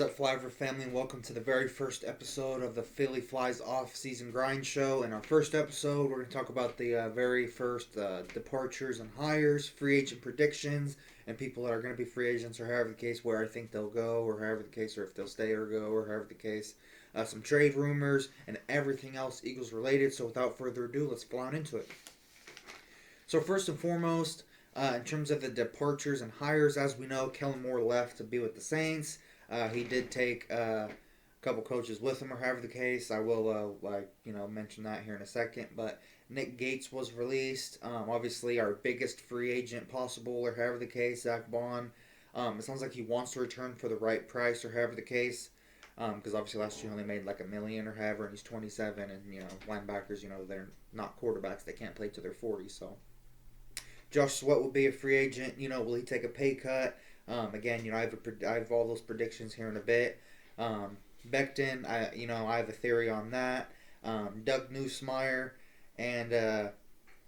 up, Flyover family, and welcome to the very first episode of the Philly Flies Offseason Grind Show. In our first episode, we're going to talk about the very first departures and hires, free agent predictions, and people that are going to be free agents, or however the case, where I think they'll go, or however the case, or if they'll stay or go, or however the case. Some trade rumors, and everything else Eagles related. So without further ado, let's fly on into it. So first and foremost, in terms of the departures and hires, as we know, Kellen Moore left to be with the Saints. He did take a couple coaches with him, or however the case. I will, mention that here in a second. But Nick Gates was released. Obviously, our biggest free agent possible, or however the case, Zach Bond. It sounds like he wants to return for the right price, or however the case. Because obviously last year he only made like $1 million or however, and he's 27, and linebackers, they're not quarterbacks; they can't play till they're 40. So Josh Sweat will be a free agent. Will he take a pay cut? Again, I have all those predictions here in a bit. Becton, I have a theory on that. Doug Nussmeier and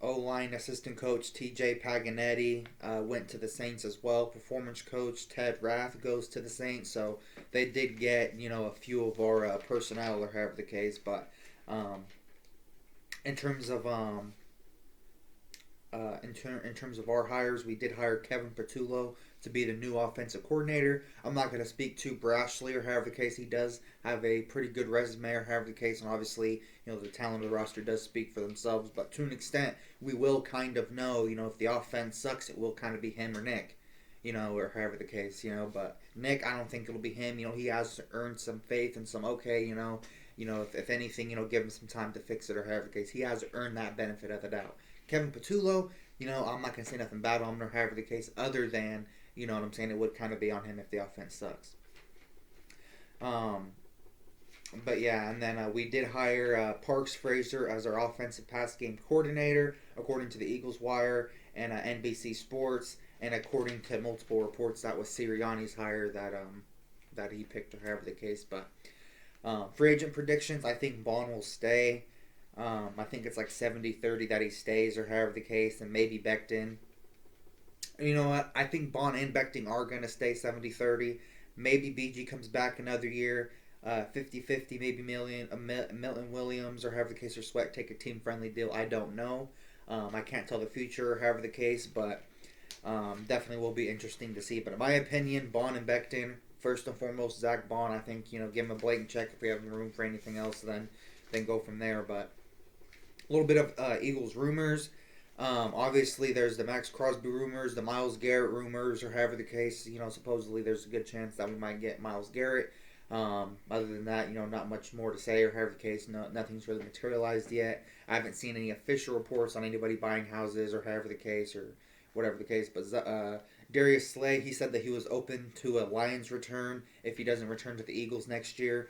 O-line assistant coach T.J. Paganetti went to the Saints as well. Performance coach Ted Rath goes to the Saints. So they did get, a few of our personnel, or however the case. But in terms of in terms of our hires, we did hire Kevin Patullo to be the new offensive coordinator. I'm not going to speak too brashly, or however the case. He does have a pretty good resume, or however the case, and obviously, the talent of the roster does speak for themselves. But to an extent, we will kind of know, if the offense sucks, it will kind of be him or Nick, or however the case, But Nick, I don't think it'll be him. He has earned some faith and some if anything, give him some time to fix it, or however the case. He has earned that benefit of the doubt. Kevin Patullo, I'm not going to say nothing bad on him, or however the case, other than, what I'm saying, it would kind of be on him if the offense sucks. But yeah, and then we did hire Parks Frazier as our offensive pass game coordinator, according to the Eagles Wire and NBC Sports, and according to multiple reports, that was Sirianni's hire that he picked, or however the case. But free agent predictions, I think Bond will stay. I think it's like 70-30 that he stays, or however the case, and maybe Becton. You know what? I think Bond and Becton are going to stay 70-30. Maybe BG comes back another year, 50-50, maybe Milton Williams, or however the case, or Sweat take a team-friendly deal. I don't know. I can't tell the future, or however the case, but definitely will be interesting to see. But in my opinion, Bond and Becton, first and foremost, Zach Bond, I think, give him a blatant check. If we have room for anything else, then go from there. But a little bit of Eagles rumors. Obviously, there's the Max Crosby rumors, the Myles Garrett rumors, or however the case. Supposedly there's a good chance that we might get Myles Garrett. Other than that, not much more to say, or however the case. Nothing's really materialized yet. I haven't seen any official reports on anybody buying houses, or however the case, or whatever the case. But Darius Slay, he said that he was open to a Lions return if he doesn't return to the Eagles next year.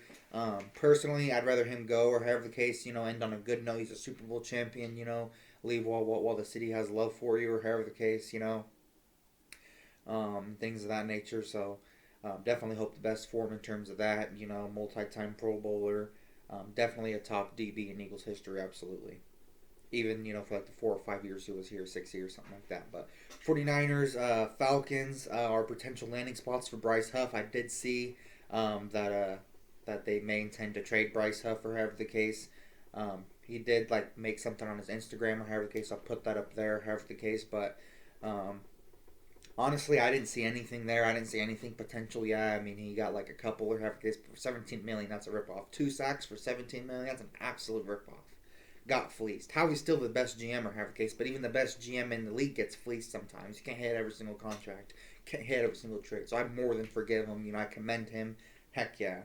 Personally, I'd rather him go, or however the case, end on a good note. He's a Super Bowl champion, leave while the city has love for you, or however the case, things of that nature. So definitely hope the best for him in terms of that, multi-time Pro Bowler, definitely a top DB in Eagles history, absolutely. Even, for like the 4 or 5 years he was here, 6 years, something like that. But 49ers, Falcons are potential landing spots for Bryce Huff. I did see that they may intend to trade Bryce Huff, or however the case. He did make something on his Instagram, or however the case. I'll put that up there, however the case. But honestly, I didn't see anything there. I didn't see anything potential. Yeah, I mean, he got a couple, or however the case, for $17 million. That's a ripoff. 2 sacks for $17 million. That's an absolute ripoff. Got fleeced. How he's still the best GM, or however the case, but even the best GM in the league gets fleeced sometimes. You can't hit every single contract. Can't hit every single trade. So I more than forgive him. I commend him. Heck yeah.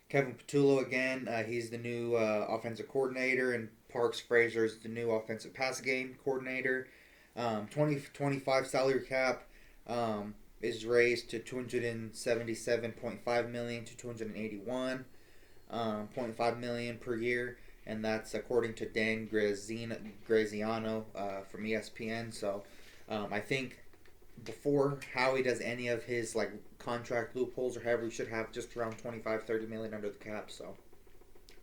Kevin Patullo again. He's the new offensive coordinator, and Parks Frazier is the new offensive pass game coordinator. 2025 salary cap is raised to $277.5 million to $281.5 million per year, and that's according to Dan Graziano from ESPN. So I think before Howie does any of his contract loopholes or however, we should have just around 25-30 million under the cap. So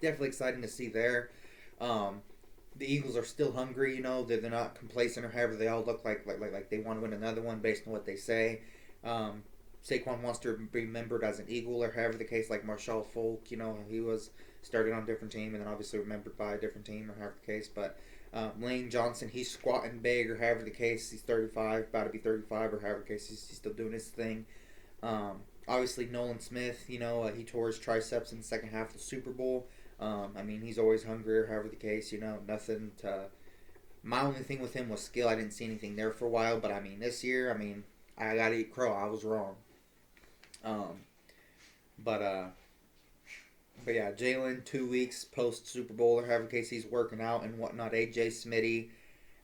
definitely exciting to see there. The Eagles are still hungry, they're not complacent, or however they all look like they want to win another one based on what they say. Saquon wants to be remembered as an Eagle or however the case, like Marshall Falk, he was started on a different team and then obviously remembered by a different team or however the case. But Lane Johnson, he's squatting big or however the case. He's 35, about to be 35 or however the case. He's still doing his thing. Obviously, Nolan Smith, he tore his triceps in the second half of the Super Bowl. He's always hungry or however the case, nothing to. My only thing with him was skill. I didn't see anything there for a while, but this year, I gotta eat crow. I was wrong. Um, but but yeah, Jalen 2 weeks post Super Bowl or however the case he's working out and whatnot. AJ Smitty,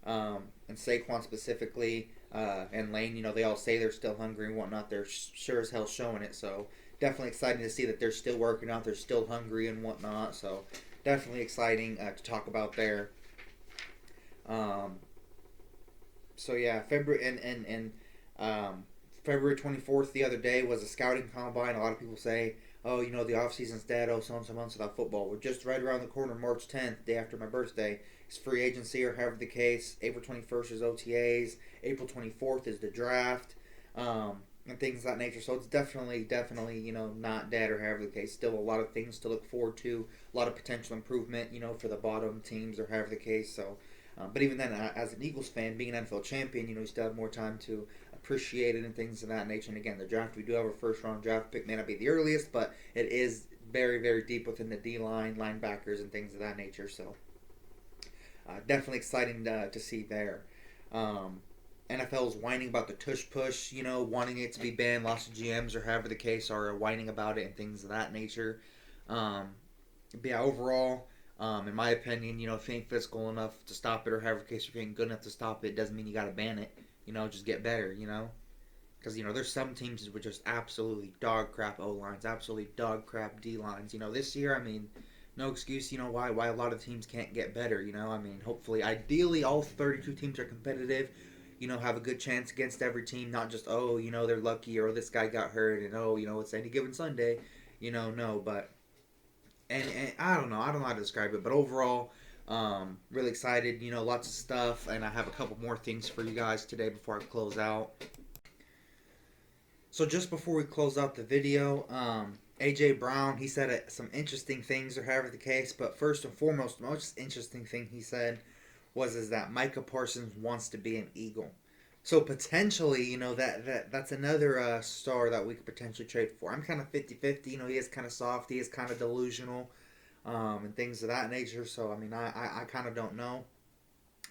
and Saquon specifically, and Lane, they all say they're still hungry and whatnot. They're sure as hell showing it. So definitely exciting to see that they're still working out. They're still hungry and whatnot. So definitely exciting to talk about there. So yeah, February 24th the other day was a scouting combine. A lot of people say, oh, the off season's dead. Oh, so and so months without football. We're just right around the corner. March 10th, day after my birthday, is free agency or however the case. April 21st is OTAs. April 24th is the draft, and things of that nature. So it's definitely, not dead or however the case. Still a lot of things to look forward to. A lot of potential improvement, for the bottom teams or however the case. So. But even then, as an Eagles fan, being an NFL champion, you still have more time to appreciate it and things of that nature. And again, the draft, we do have a first-round draft pick. May not be the earliest, but it is very, very deep within the D-line, linebackers, and things of that nature. So definitely exciting to see there. NFL is whining about the tush push, wanting it to be banned. Lots of GMs, or however the case, are whining about it and things of that nature. But yeah, overall... in my opinion, if you ain't physical enough to stop it or however the case, if you ain't good enough to stop it, doesn't mean you got to ban it. Just get better, Because, there's some teams with just absolutely dog crap O-lines, absolutely dog crap D-lines. This year, no excuse, why a lot of teams can't get better, Hopefully, ideally, all 32 teams are competitive, have a good chance against every team, not just, they're lucky or this guy got hurt and, it's any given Sunday, no, but... And I don't know how to describe it, but overall, really excited, lots of stuff, and I have a couple more things for you guys today before I close out. So just before we close out the video, AJ Brown, he said some interesting things, or however the case, but first and foremost, the most interesting thing he said is that Micah Parsons wants to be an Eagle. So potentially, that's another star that we could potentially trade for. I'm kind of 50-50. He is kind of soft. He is kind of delusional, and things of that nature. So, I kind of don't know.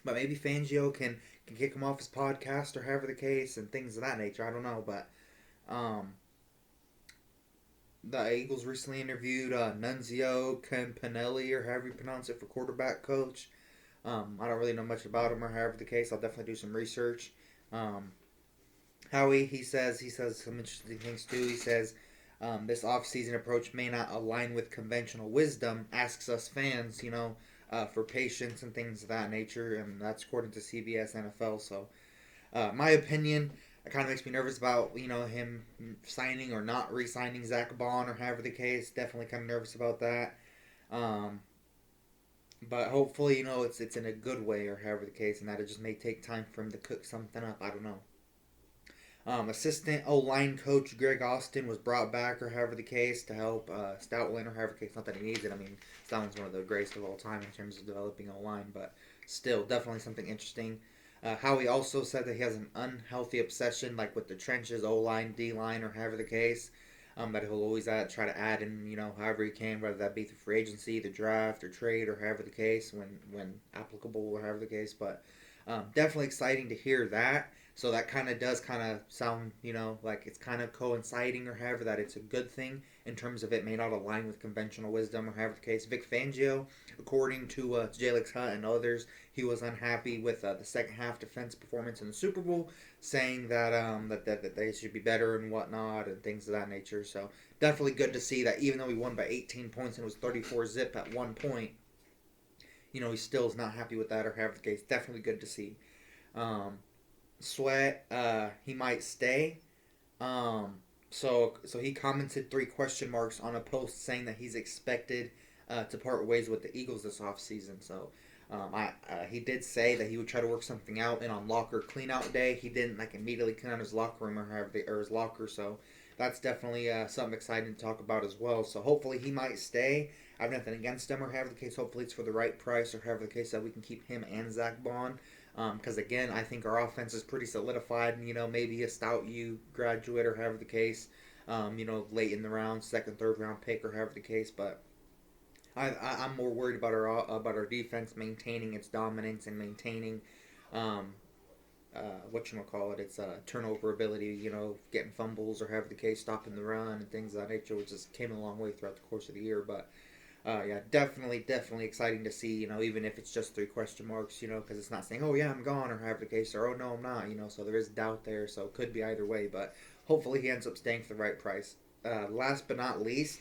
But maybe Fangio can kick him off his podcast or however the case and things of that nature. I don't know. But the Eagles recently interviewed Nunzio Campanelli, or however you pronounce it, for quarterback coach. I don't really know much about him or however the case. I'll definitely do some research. Howie, he says some interesting things too. He says this off-season approach may not align with conventional wisdom. Asks us fans, for patience and things of that nature, and that's according to CBS NFL. So, my opinion, it kind of makes me nervous about him signing or not re-signing Zach Bond or however the case. Definitely kind of nervous about that. But hopefully, it's in a good way or however the case, and that it just may take time for him to cook something up. I don't know. Assistant O-line coach Greg Austin was brought back or however the case to help Stoutland or however the case. Not that he needs it. Stoutland's one of the greatest of all time in terms of developing O-line, but still, definitely something interesting. Howie also said that he has an unhealthy obsession, like with the trenches, O-line, D-line, or however the case. That he'll always try to add in, however he can, whether that be through free agency, the draft, or trade, or however the case, when applicable, or however the case. But definitely exciting to hear that. So that kind of does sound, like it's kind of coinciding, or however, that it's a good thing in terms of it may not align with conventional wisdom, or however the case. Vic Fangio, according to Jalix Hutt and others, he was unhappy with the second half defense performance in the Super Bowl, saying that that they should be better and whatnot and things of that nature. So definitely good to see that even though he won by 18 points and it was 34-zip at one point, he still is not happy with that or however the case. Definitely good to see. Sweat, he might stay. So he commented 3 question marks on a post saying that he's expected to part ways with the Eagles this offseason. So he did say that he would try to work something out, and on locker clean out day, he didn't immediately clean out his locker room or his locker. So that's definitely something exciting to talk about as well. So hopefully he might stay. I have nothing against him or however the case. Hopefully it's for the right price or however the case that we can keep him and Zach Bond. Because again, I think our offense is pretty solidified. And, maybe a Stout U graduate or however the case. Late in the round, second, third round pick or however the case. But I'm more worried about our defense maintaining its dominance and maintaining um, it's turnover ability, getting fumbles or however the case, stopping the run and things of that nature, which just came a long way throughout the course of the year. But yeah, definitely exciting to see, even if it's just three question marks, because it's not saying, oh yeah, I'm gone or however the case, or oh no, I'm not, so there is doubt there, so it could be either way, but hopefully he ends up staying for the right price. Last but not least,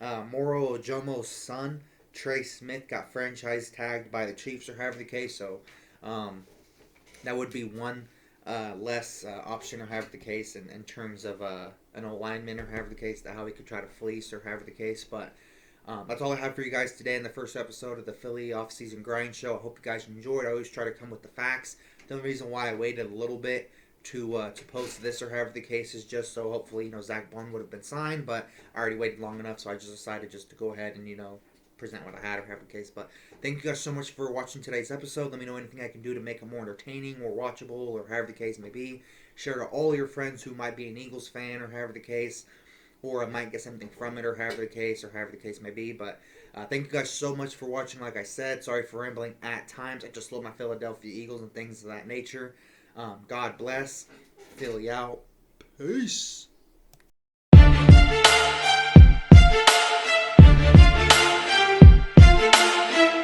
Moro Ojomo's son, Trey Smith, got franchise tagged by the Chiefs or however the case, so um, that would be one less option or however the case in terms of an alignment or however the case, how he could try to fleece or however the case. But that's all I have for you guys today in the first episode of the Philly Offseason Grind Show. I hope you guys enjoyed. I always try to come with the facts. The only reason why I waited a little bit to post this or however the case is just so hopefully Zach Bond would have been signed, but I already waited long enough, so I just decided just to go ahead and present what I had or have the case. But thank you guys so much for watching today's episode. Let me know anything I can do to make it more entertaining, more watchable, or however the case may be. Share to all your friends who might be an Eagles fan or however the case, or might get something from it or however the case may be. But thank you guys so much for watching. Like I said, sorry for rambling at times. I just love my Philadelphia Eagles and things of that nature. God bless. Philly out. Peace.